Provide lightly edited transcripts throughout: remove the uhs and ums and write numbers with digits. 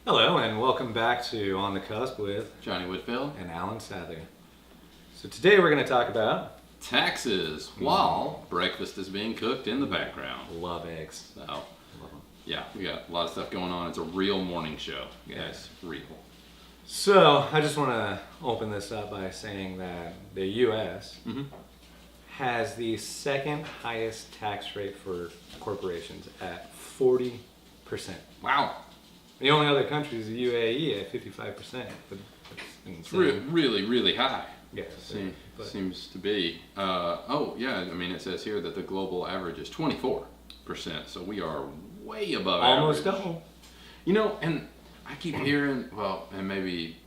Hello and welcome back to On the Cusp with Johnny Whitfield. and Alan Sather. So today we're going to talk about Taxes while breakfast is being cooked in the background. love eggs. So, Love them. yeah, we got a lot of stuff going on. It's a real morning show. Yes, real. So I just want to open this up by saying that the U.S. Mhm. has the second highest tax rate for corporations at 40%. Wow. The only other country is the UAE at 55%. But It's really, really high. Yeah, Seems to be. I mean, it says here that the global average is 24%. So we are way above almost average. double. You know, and I keep hearing, and maybe,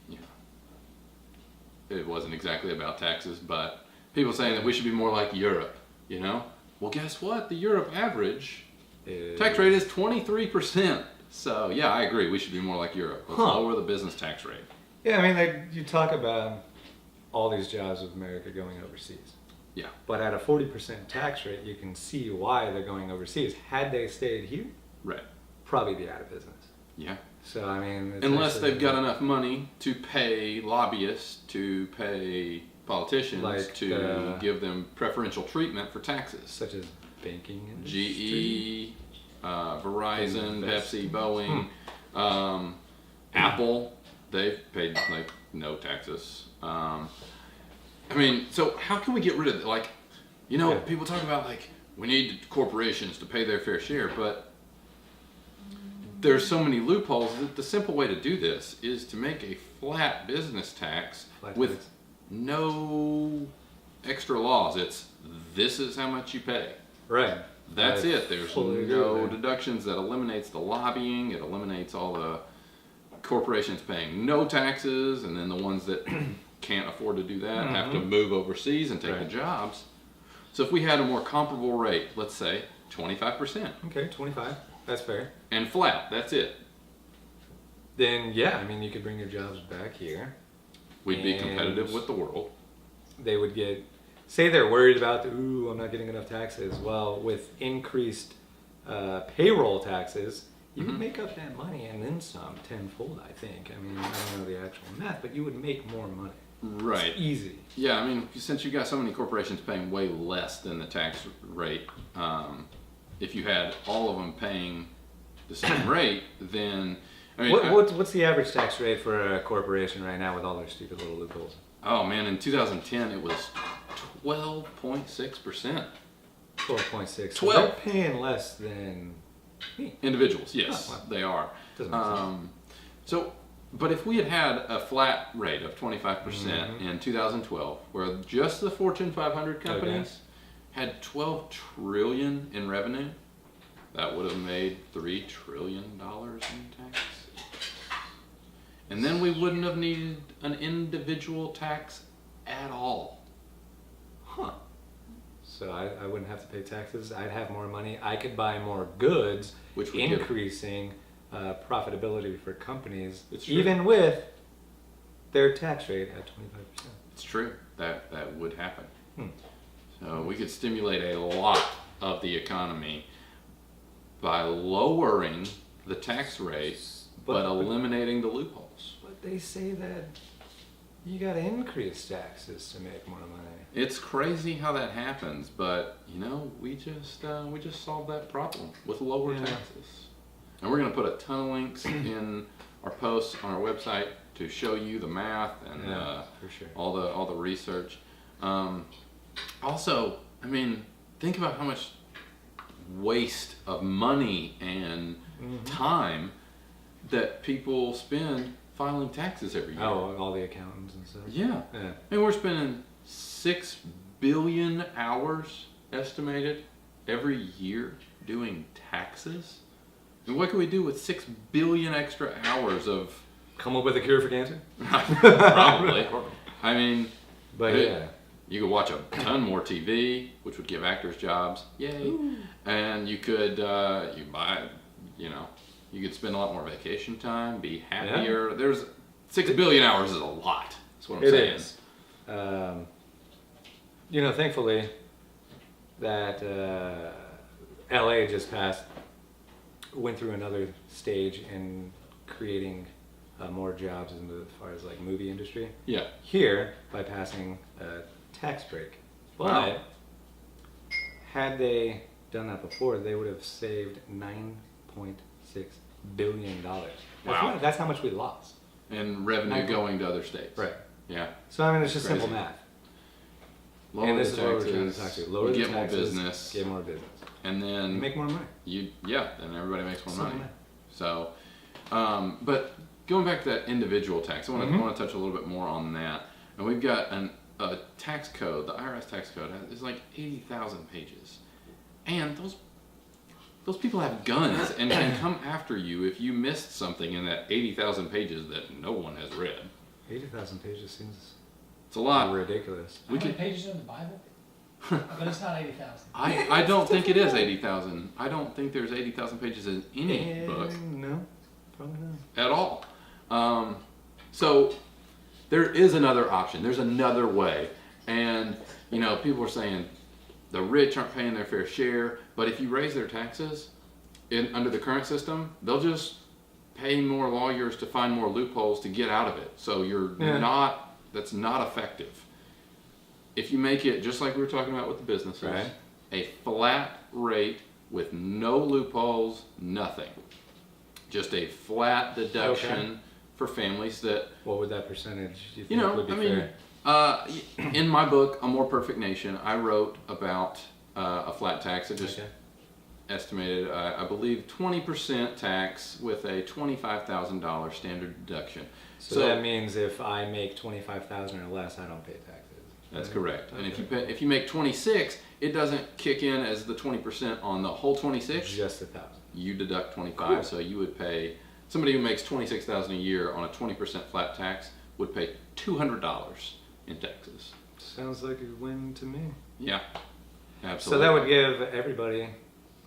it wasn't exactly about taxes, but people saying that we should be more like Europe, Well, guess what? The Europe average tax rate is 23%. So, yeah, I agree. We should be more like Europe. Let's lower the business tax rate. Yeah, I mean, you talk about all these jobs with America going overseas. Yeah. But at a 40% tax rate, you can see why they're going overseas. Had they stayed here, Right. probably be out of business. Yeah. So, I mean... it's Unless actually- they've got enough money to pay lobbyists, to pay politicians, Like to give them preferential treatment for taxes. Such as banking industry. GE, Verizon, Invest- Pepsi, Boeing, Apple, they've paid like no taxes. I mean, so how can we get rid of it? Yeah. People talk about we need corporations to pay their fair share, but there's so many loopholes that the simple way to do this is to make a flat business tax Flat with tax. no extra laws. This is how much you pay. Right. That's I it. There's fully agree no with that. deductions. That eliminates the lobbying. It eliminates all the corporations paying no taxes, and then the ones that can't afford to do that have to move overseas and take the Right. jobs. So if we had a more comparable rate, let's say 25%, Okay, 25. That's fair. and flat, that's it. Then, yeah, I mean, you could bring your jobs back here. We'd be And- competitive with the world. They would get... Say they're worried about, I'm not getting enough taxes. Well, with increased payroll taxes, you would make up that money and then some tenfold, I think. I mean, I don't know the actual math, but you would make more money. Right. It's easy. Yeah, I mean, since you've got so many corporations paying way less than the tax rate, if you had all of them paying the same rate, then I mean, What's the average tax rate for a corporation right now with all their stupid little loopholes? oh man, in 2010 it was 12.6%. 12.6. So 12. they're paying less than me. Individuals, yes, Oh, wow. they are. Doesn't make sense. But if we had a flat rate of 25% in 2012, where just the Fortune 500 companies had 12 trillion in revenue, that would have made $3 trillion in tax. And then we wouldn't have needed an individual tax at all. Huh. So I wouldn't have to pay taxes. I'd have more money. I could buy more goods, Which would give- increasing profitability for companies, It's true. even with their tax rate at 25%. It's true. That would happen. Hmm. So we could stimulate a lot of the economy by lowering the tax rate, but eliminating the loopholes. But they say that you got to increase taxes to make more money. It's crazy how that happens, but we just solved that problem with lower Yeah. taxes. And we're going to put a ton of links in our posts on our website to show you the math and For sure. all the research. Also, I mean, think about how much waste of money and time that people spend filing taxes every year. Oh, all the accountants and stuff. Yeah. Yeah. And we're spending 6 billion hours estimated every year doing taxes. And what can we do with 6 billion extra hours of Come up with a cure for cancer? probably? I mean, But yeah. you could watch a ton more TV, which would give actors jobs. Yay! And you could you could spend a lot more vacation time, be happier. There's 6 billion hours is a lot. That's what I'm It saying. is. Thankfully, that LA just went through another stage in creating more jobs as far as like movie industry. Yeah. Here, by passing a tax break. But Wow. had they done that before, they would have saved $9.6 billion. Wow. That's how much we lost. And revenue Michael. going to other states. Right. Yeah. So I mean, it's just Crazy. simple math. Lower And the this is what we're trying to taxes, talk to. Lower you the get more taxes, business, get more business. and then Make more money. then everybody makes more Simple money. math. So, but going back to that individual tax, I want to touch a little bit more on that. And we've got a tax code. The IRS tax code is like 80,000 pages, and those people have guns and can come after you if you missed something in that 80,000 pages that no one has read. 80,000 pages seems It's a lot. ridiculous. How many pages are in the Bible? But it's not 80,000. I don't think it is 80,000. I don't think there's 80,000 pages in any book No, probably not. at all. So there is another option. There's another way. And, you know, people are saying the rich aren't paying their fair share, but if you raise their taxes under the current system, they'll just pay more lawyers to find more loopholes to get out of it. So that's not effective. If you make it, just like we were talking about with the businesses, Right. a flat rate with no loopholes, nothing. Just a flat deduction for families that, What would that percentage do you think you know, would be I mean, fair? in my book, A More Perfect Nation, I wrote about a flat tax. I just Okay. estimated, I believe, 20% tax with a $25,000 standard deduction. So that means if I make 25,000 or less, I don't pay taxes. That's Right? correct. And Okay. if you make 26, it doesn't kick in as the 20% on the whole 26. Just 1,000. You deduct 25, Cool. so you would pay somebody who makes 26,000 a year on a 20% flat tax would pay $200 in taxes. Sounds like a win to me. Yeah, So absolutely. that would give everybody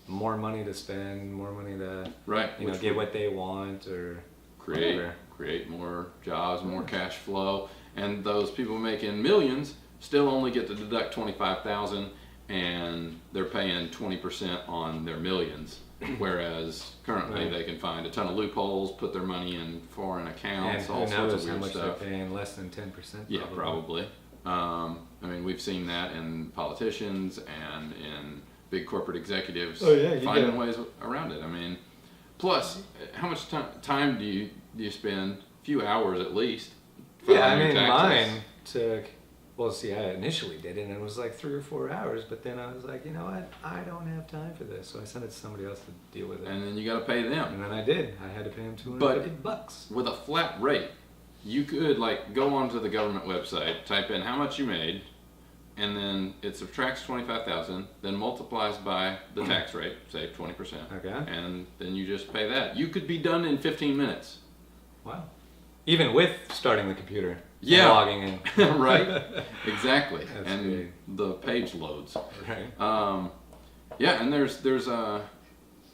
more money to spend, more money to right, you know which get would what they want or create whatever. more jobs, more cash flow, and those people making millions still only get to deduct 25,000, and they're paying 20% on their millions. Whereas currently Right. they can find a ton of loopholes, put their money in foreign And accounts, who all sorts knows of how weird much stuff. they're paying? Less than 10%. Yeah, probably. I mean, we've seen that in politicians and in big corporate executives Oh, yeah, you finding get- ways around it. I mean, plus, how much time do you spend? A few hours at least. Yeah, I filing your mean, taxes. mine took. Well, see, I initially did it, and it was like 3 or 4 hours. But then I was like, you know what? I don't have time for this, so I sent it to somebody else to deal with it. And then you got to pay them. And then I did. I had to pay him $250. With a flat rate, you could like go onto the government website, type in how much you made, and then it subtracts 25,000, then multiplies by the tax rate, say 20%, Okay. and then you just pay that. You could be done in 15 minutes. Wow. Even with starting the computer. and Yeah. Logging in. Right? Exactly. That's and great. the page loads. Right. Yeah, and there's a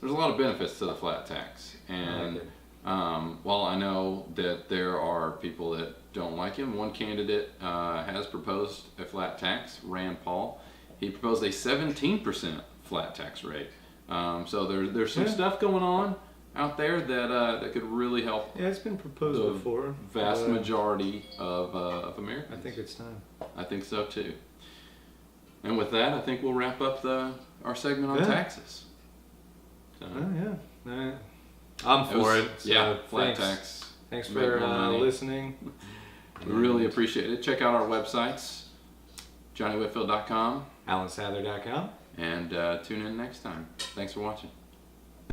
lot of benefits to the flat tax, and it. while I know that there are people that don't like him, one candidate has proposed a flat tax, Rand Paul. He proposed a 17% flat tax rate. So there's some Yeah. stuff going on out there that could really help Yeah, it's been proposed the before. vast but majority of Americans. I think it's time. I think so too. And with that, I think we'll wrap up our segment on Yeah. taxes. So, Oh, yeah. I'm for it. So yeah, flat thanks. tax. Thanks Make for more money. listening. We really appreciate it. Check out our websites, johnnywhitfield.com, AlanSather.com. and tune in next time. Thanks for watching.